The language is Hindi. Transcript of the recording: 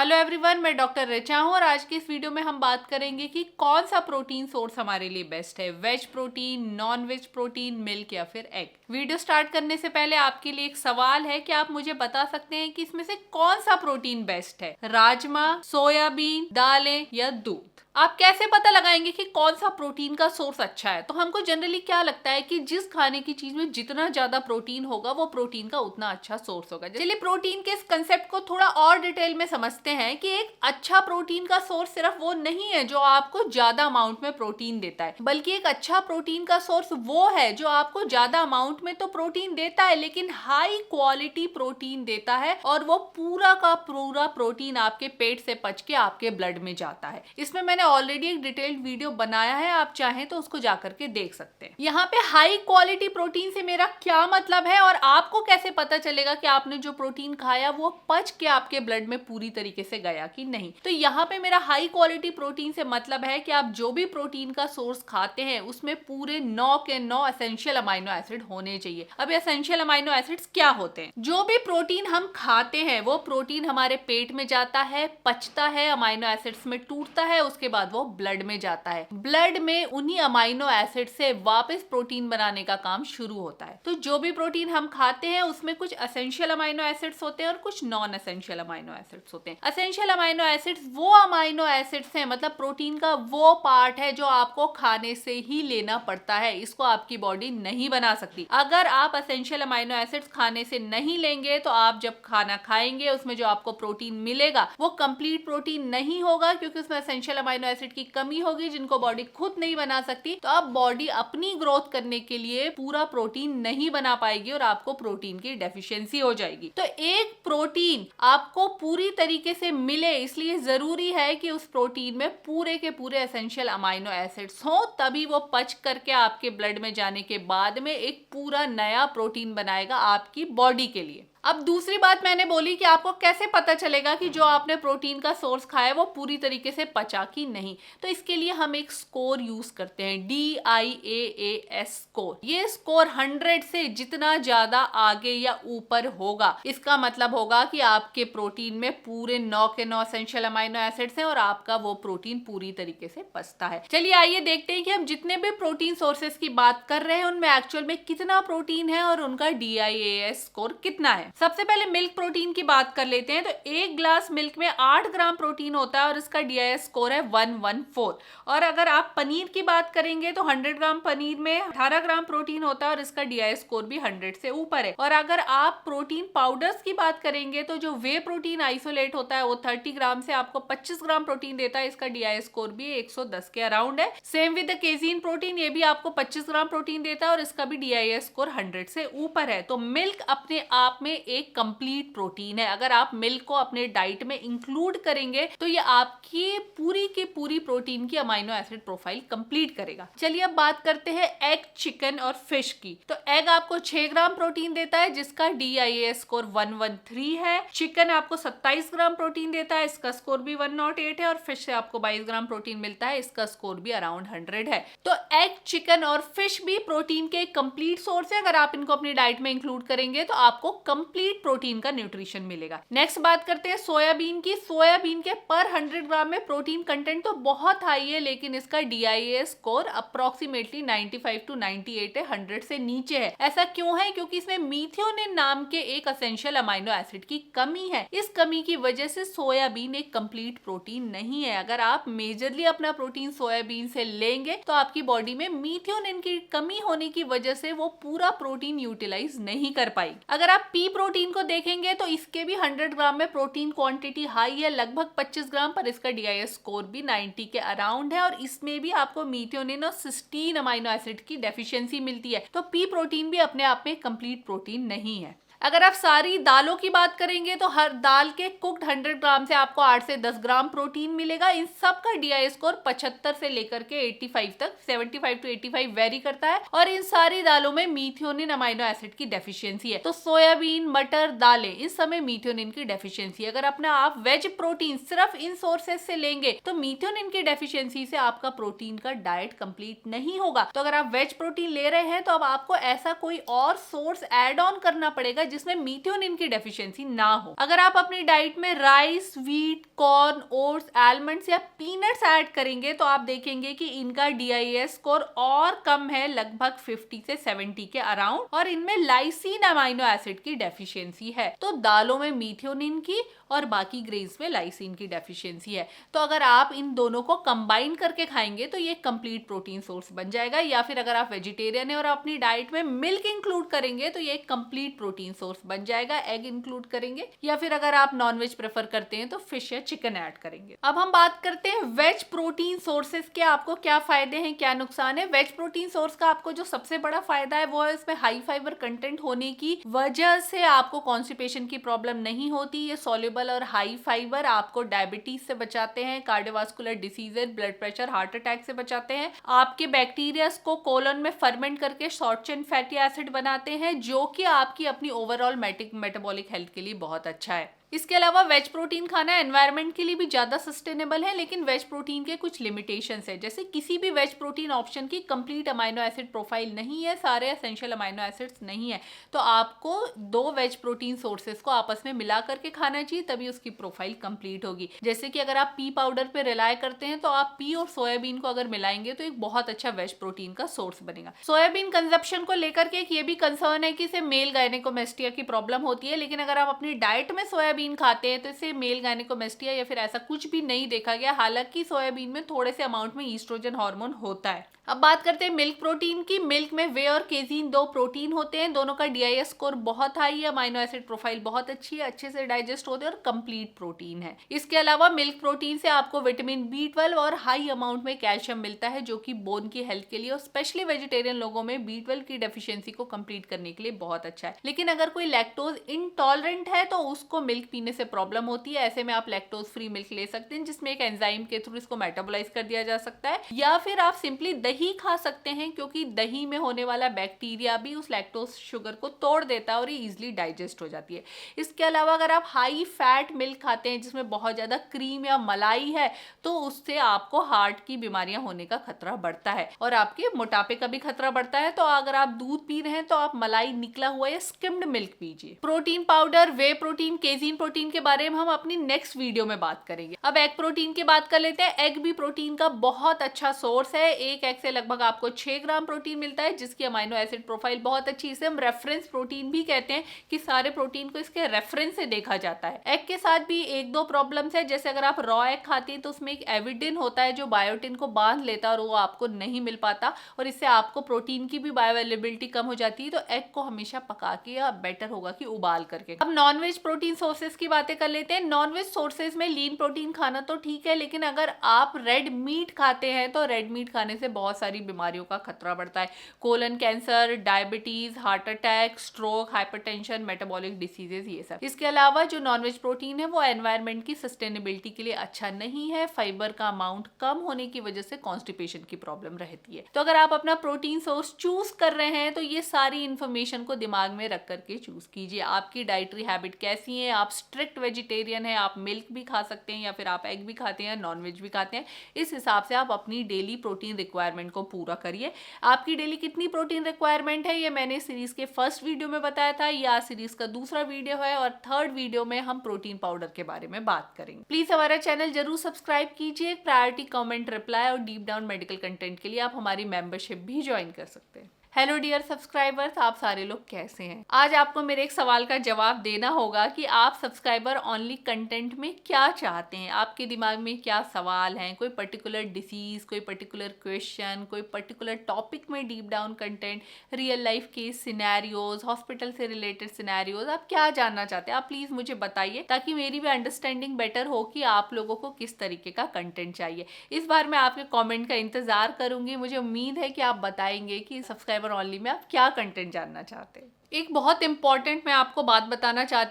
हेलो एवरीवन, मैं डॉक्टर ऋचा हूँ और आज की इस वीडियो में हम बात करेंगे कि कौन सा प्रोटीन सोर्स हमारे लिए बेस्ट है। Veg protein, non veg protein, milk या फिर एग। वीडियो स्टार्ट करने से पहले आपके लिए एक सवाल है कि आप मुझे बता सकते हैं कि इसमें से कौन सा प्रोटीन बेस्ट है, राजमा, सोयाबीन, दालें या दूध। आप कैसे पता लगाएंगे कि कौन सा प्रोटीन का सोर्स अच्छा है? तो हमको जनरली क्या लगता है कि जिस खाने की चीज में जितना ज्यादा प्रोटीन होगा वो प्रोटीन का उतना अच्छा सोर्स होगा। चलिए प्रोटीन के इस कंसेप्ट को थोड़ा और डिटेल में समझते हैं कि एक अच्छा प्रोटीन का सोर्स सिर्फ वो नहीं है जो आपको ज्यादा अमाउंट में प्रोटीन देता है, बल्कि एक अच्छा प्रोटीन का सोर्स वो है जो आपको ज्यादा अमाउंट में तो प्रोटीन देता है लेकिन हाई क्वालिटी प्रोटीन देता है और वो पूरा का पूरा प्रोटीन आपके पेट से पच के आपके ब्लड में जाता है। इसमें मैंने ऑलरेडी एक डिटेल्ड वीडियो बनाया है, आप चाहें तो उसको जाकर के देख सकते हैं। यहाँ पे हाई क्वालिटी प्रोटीन से मेरा क्या मतलब है और आपको कैसे पता चलेगा कि आपने जो प्रोटीन खाया वो पच के आपके ब्लड में पूरी तरीके से गया कि नहीं। तो यहाँ पे मेरा हाई क्वालिटी प्रोटीन से मतलब है कि आप जो भी प्रोटीन का सोर्स खाते हैं उसमें पूरे 9 के 9 एसेंशियल अमाइनो एसिड होने चाहिए। अब एसेंशियल अमाइनो एसिड्स क्या होते हैं? जो भी प्रोटीन हम खाते हैं वो प्रोटीन हमारे पेट में जाता है, पचता है, अमाइनो एसिड्स में टूटता है, उसके बाद वो ब्लड में जाता है। ब्लड में उन्हीं अमाइनो एसिड से वापस प्रोटीन बनाने का काम शुरू होता है। तो जो भी प्रोटीन हम खाते हैं उसमें कुछ एसेंशियल अमाइनो एसिड्स होते हैं और कुछ नॉन एसेंशियल अमाइनो एसिड्स होते हैं। एसेंशियल अमाइनो एसिड्स वो अमाइनो एसिड्स हैं, मतलब प्रोटीन का वो पार्ट है जो आपको खाने से ही लेना पड़ता है, इसको आपकी बॉडी नहीं बना सकती। अगर आप एसेंशियल अमाइनो एसिड्स खाने से नहीं लेंगे तो आप जब खाना खाएंगे उसमें जो आपको प्रोटीन मिलेगा वो कंप्लीट प्रोटीन नहीं होगा, क्योंकि उसमें एसेंशियल अमाइनो एसिड की कमी होगी जिनको बॉडी खुद नहीं बना सकती। तो अब बॉडी अपनी ग्रोथ करने के लिए पूरा प्रोटीन नहीं बना पाएगी और आपको प्रोटीन की डेफिशिएंसी हो जाएगी। तो एक प्रोटीन आपको पूरी तरीके से मिले इसलिए जरूरी है कि उस प्रोटीन में पूरे के पूरे एसेंशियल अमाइनो एसिड्स हो, तभी वो पच करके आपके ब्लड में जाने के बाद में एक पूरा नया प्रोटीन बनाएगा आपकी बॉडी के लिए। अब दूसरी बात मैंने बोली कि आपको कैसे पता चलेगा कि जो आपने प्रोटीन का सोर्स खाया वो पूरी तरीके से पचा कि नहीं। तो इसके लिए हम एक स्कोर यूज करते हैं, DIAAS स्कोर। ये स्कोर 100 से जितना ज्यादा आगे या ऊपर होगा इसका मतलब होगा कि आपके प्रोटीन में पूरे 9 के 9 एसेंशियल अमाइनो एसिड्स हैं और आपका वो प्रोटीन पूरी तरीके से पचता है। चलिए आइए देखते हैं कि हम जितने भी प्रोटीन सोर्सेस की बात कर रहे हैं उनमें एक्चुअल में कितना प्रोटीन है और उनका DIAAS स्कोर कितना है। सबसे पहले मिल्क प्रोटीन की बात कर लेते हैं। तो एक ग्लास मिल्क में 8 ग्राम प्रोटीन होता है और इसका DIAS स्कोर है 114। और अगर आप पनीर की बात करेंगे तो 100 ग्राम पनीर में 18 ग्राम प्रोटीन होता है और इसका DIAS स्कोर भी 100 से ऊपर है। और अगर आप प्रोटीन पाउडर्स की बात करेंगे तो जो वे प्रोटीन आइसोलेट होता है वो 30 ग्राम से आपको 25 ग्राम प्रोटीन देता है, इसका DIAS स्कोर भी 110 के अराउंड है। सेम विद द केजीन प्रोटीन, ये भी आपको 25 ग्राम प्रोटीन देता है और इसका भी DIAS स्कोर 100 से ऊपर है। तो मिल्क अपने आप में एक कंप्लीट प्रोटीन है। अगर आप मिल्क को अपने डाइट में इंक्लूड करेंगे तो ये आपकी पूरी की पूरी प्रोटीन की अमाइनो एसिड प्रोफाइल कंप्लीट करेगा। चलिए अब बात करते हैं एग, चिकन और फिश की। तो एग आपको 6 ग्राम प्रोटीन देता है जिसका DIAS स्कोर 113 है। चिकन आपको 27 ग्राम प्रोटीन देता है, इसका स्कोर भी 108 है। और फिश से आपको 22 ग्राम प्रोटीन मिलता है, इसका स्कोर भी अराउंड 100 है। तो एग, चिकन और फिश भी प्रोटीन के कंप्लीट सोर्स है। अगर आप इनको अपनी डाइट में इंक्लूड करेंगे तो आपको कंप्लीट प्रोटीन का न्यूट्रिशन मिलेगा। नेक्स्ट बात करते हैं सोयाबीन की। सोयाबीन के पर 100 ग्राम में प्रोटीन कंटेंट तो बहुत हाई है लेकिन इसका DIAS स्कोर अप्रोक्सीमेटली 95 to 98 है, 100 से नीचे है। ऐसा क्यों है? क्योंकि इसमें मीथियोनिन नाम के एक एसेंशियल अमाइनो एसिड की कमी है। इस कमी की वजह से सोयाबीन एक कंप्लीट प्रोटीन नहीं है। अगर आप मेजरली अपना प्रोटीन सोयाबीन से लेंगे तो आपकी बॉडी में मीथियोनिन की कमी होने की वजह से वो पूरा प्रोटीन यूटिलाइज नहीं कर पाएगी। अगर आप पी प्रोटीन को देखेंगे तो इसके भी 100 ग्राम में प्रोटीन क्वांटिटी हाई है, लगभग 25 ग्राम, पर इसका DIAS स्कोर भी 90 के अराउंड है और इसमें भी आपको मीथियोनिन और सिस्टीन अमाइनो एसिड की डेफिशिएंसी मिलती है। तो पी प्रोटीन भी अपने आप में कंप्लीट प्रोटीन नहीं है। अगर आप सारी दालों की बात करेंगे तो हर दाल के कुक्ड 100 ग्राम से आपको 8 से 10 ग्राम प्रोटीन मिलेगा। इन सब का DIAS स्कोर 75 से लेकर के 85 तक, 75 to 85 वेरी करता है और इन सारी दालों में मीथियोनिन अमाइनो एसिड की डेफिशिएंसी है। तो सोयाबीन, मटर, दालें, इस समय मीथियोनिन की डेफिशिएंसी है। अगर अपना आप वेज प्रोटीन सिर्फ इन सोर्सेज से लेंगे तो मीथियोनिन की डेफिशिएंसी से आपका प्रोटीन का डाइट कंप्लीट नहीं होगा। तो अगर आप वेज प्रोटीन ले रहे हैं तो अब आपको ऐसा कोई और सोर्स ऐड ऑन करना पड़ेगा जिसमें मीथियोनिन की डेफिशिएंसी ना हो। अगर आप अपनी डाइट में rice, wheat, corn, oats, almonds या पीनट्स ऐड करेंगे तो आप देखेंगे कि इनका DIS स्कोर और कम है, लगभग 50 से 70 के अराउंड, और इनमें लाइसिन अमाइनो एसिड की डेफिशिएंसी है। तो दालों में मीथियोनिन की और बाकी ग्रेन्स में लाइसिन की डेफिशिएंसी है। तो अगर आप इन दोनों को कंबाइन करके खाएंगे तो ये कंप्लीट प्रोटीन सोर्स बन जाएगा। या फिर अगर आप वेजिटेरियन है और अपनी डाइट में मिल्क इंक्लूड करेंगे तो ये एक कंप्लीट प्रोटीन सोर्स बन जाएगा, एग इंक्लूड करेंगे, या फिर अगर आप नॉनवेज प्रेफर करते हैं तो फिश या चिकन ऐड करेंगे। अब हम बात करते हैं वेज प्रोटीन सोर्सेज के आपको क्या फायदे हैं, क्या नुकसान है। वेज प्रोटीन सोर्स का आपको जो सबसे बड़ा फायदा है वो है इसमें हाई फाइबर कंटेंट होने की वजह से आपको कॉन्स्टिपेशन की प्रॉब्लम नहीं होती। ये सॉल्युबल और हाई फाइबर आपको डायबिटीज से बचाते हैं, cardiovascular diseases, blood pressure, heart attack से बचाते हैं, आपके बैक्टीरिया को कोलन में फर्मेंट करके शॉर्ट चेन फैटी एसिड बनाते हैं, जो कि आपकी अपनी ओवरऑल मेटाबॉलिक हेल्थ के लिए बहुत अच्छा है। इसके अलावा वेज प्रोटीन खाना एनवायरनमेंट के लिए भी ज्यादा सस्टेनेबल है, लेकिन वेज प्रोटीन के कुछ लिमिटेशंस है। जैसे किसी भी वेज प्रोटीन ऑप्शन की कंप्लीट अमाइनो एसिड प्रोफाइल नहीं है, सारे एसेंशियल अमाइनो एसिड्स नहीं है। तो आपको दो वेज प्रोटीन सोर्सेज को आपस में मिला करके खाना चाहिए, तभी उसकी प्रोफाइल कंप्लीट होगी। जैसे कि अगर आप पी पाउडर पे रिलाय करते हैं तो आप पी और सोयाबीन को अगर मिलाएंगे तो एक बहुत अच्छा वेज प्रोटीन का सोर्स बनेगा। सोयाबीन कंजप्शन को लेकर के एक ये भी कंसर्न है कि इसे मेल गायनेकोमेस्टिया की प्रॉब्लम होती है, लेकिन अगर आप अपनी डाइट में सोयाबीन खाते हैं तो इससे मेल गायनेकोमेस्टिया या फिर ऐसा कुछ भी नहीं देखा गया। हालांकि सोयाबीन में थोड़े से अमाउंट में ईस्ट्रोजन हार्मोन होता है। अब बात करते हैं मिल्क प्रोटीन की। मिल्क में वे और केजीन दो प्रोटीन होते हैं, दोनों का DIS स्कोर बहुत हाई है, अमाइनो एसिड प्रोफाइल बहुत अच्छी है, अच्छे से डाइजेस्ट होते हैं और कंप्लीट प्रोटीन है। इसके अलावा मिल्क प्रोटीन से आपको विटामिन B12 और हाई अमाउंट में कैल्शियम मिलता है, जो कि बोन की हेल्थ के लिए और स्पेशली वेजिटेरियन लोगों में B12 की डेफिशिएंसी को कंप्लीट करने के लिए बहुत अच्छा है। लेकिन अगर कोई लैक्टोज इंटॉलरेंट है तो उसको मिल्क पीने से प्रॉब्लम होती है। ऐसे में आप लैक्टोज फ्री मिल्क ले सकते हैं, जिसमें एक एंजाइम के थ्रू इसको मेटाबोलाइज कर दिया जा सकता है, या फिर आप सिंपली दही खा सकते हैं, क्योंकि दही में होने वाला बैक्टीरिया भी उस लैक्टोज शुगर को तोड़ देता है और ये इजिली डाइजेस्ट हो जाती है। इसके अलावा अगर आप हाई फैट मिल्क खाते हैं जिसमें बहुत ज्यादा क्रीम या मलाई है तो उससे आपको हार्ट की बीमारियां होने का खतरा बढ़ता है और आपके मोटापे का भी खतरा बढ़ता है। तो अगर आप दूध पी रहे हैं तो आप मलाई निकला हुआ या स्किम्ड मिल्क पीजिए। प्रोटीन पाउडर, वे प्रोटीन, केजीन प्रोटीन के बारे में हम अपनी नेक्स्ट वीडियो में बात करेंगे। अब एग प्रोटीन की बात कर लेते हैं। एग भी प्रोटीन का बहुत अच्छा सोर्स है। एक एग से लगभग आपको 6 ग्राम प्रोटीन मिलता है, जिसकी अमाइनो एसिड प्रोफाइल बहुत अच्छी। इसे हम रेफरेंस प्रोटीन भी कहते हैं कि सारे प्रोटीन को इसके रेफरेंस से देखा जाता है। एग के साथ भी एक दो प्रॉब्लम्स है, जैसे अगर आप रॉ एग खाती हैं तो उसमें एक एविडिन होता है जो बायोटिन को बांध लेता है और वो आपको नहीं मिल पाता और इससे आपको प्रोटीन की भी बायोअवेलेबिलिटी कम हो जाती है। तो एग को हमेशा पका के या बेटर होगा कि उबाल करके। अब नॉनवेज प्रोटीन सोर्सेज की बातें कर लेते हैं। नॉनवेज सोर्सेज में लीन प्रोटीन खाना तो ठीक है, लेकिन अगर आप रेड मीट खाते हैं तो रेड मीट खाने से बहुत सारी बीमारियों का खतरा बढ़ता है। Colon cancer, diabetes, heart attack, stroke, hypertension, metabolic diseases, ये सब। इसके अलावा जो नॉनवेज प्रोटीन है वो एनवायरनमेंट की सस्टेनेबिलिटी के लिए अच्छा नहीं है। फाइबर का अमाउंट कम होने की वजह से कॉन्स्टिपेशन की प्रॉब्लम रहती है। तो अगर आप अपना प्रोटीन सोर्स चूज कर रहे हैं तो ये सारी इंफॉर्मेशन को दिमाग में रख करके चूज कीजिए। आपकी डाइटरी हैबिट कैसी है, आप स्ट्रिक्ट वेजिटेरियन है, आप मिल्क भी खा सकते हैं या फिर आप एग भी खाते हैं, नॉनवेज भी खाते हैं, इस हिसाब से आप अपनी डेली प्रोटीन रिक्वायरमेंट को पूरा करिए। आपकी डेली कितनी प्रोटीन रिक्वायरमेंट है ये मैंने सीरीज के फर्स्ट वीडियो में बताया था, या सीरीज का दूसरा वीडियो है, और थर्ड वीडियो में हम प्रोटीन पाउडर के बारे में बात करेंगे। प्लीज हमारा चैनल जरूर सब्सक्राइब कीजिए। प्रायोरिटी कमेंट, रिप्लाई और डीप डाउन मेडिकल कंटेंट के लिए आप हमारी मेंबरशिप भी ज्वाइन कर सकते हैं। हेलो डियर सब्सक्राइबर्स, आप सारे लोग कैसे हैं? आज आपको मेरे एक सवाल का जवाब देना होगा कि आप सब्सक्राइबर ओनली कंटेंट में क्या चाहते हैं। आपके दिमाग में क्या सवाल हैं? कोई पर्टिकुलर डिसीज, कोई पर्टिकुलर क्वेश्चन, कोई पर्टिकुलर टॉपिक में deep down content, real life के सिनेरियोज, हॉस्पिटल से रिलेटेड सिनेरियोज, आप क्या जानना चाहते हैं? आप प्लीज मुझे बताइए ताकि मेरी भी अंडरस्टैंडिंग बेटर हो कि आप लोगों को किस तरीके का कंटेंट चाहिए। इस बार मैं आपके कॉमेंट का इंतजार करूंगी। मुझे उम्मीद है कि आप बताएंगे कि सब्सक्राइबर ओनली में आप क्या कंटेंट जानना चाहते हैं। एक बहुत इंपॉर्टेंट मैं आपको बात बताना चाहती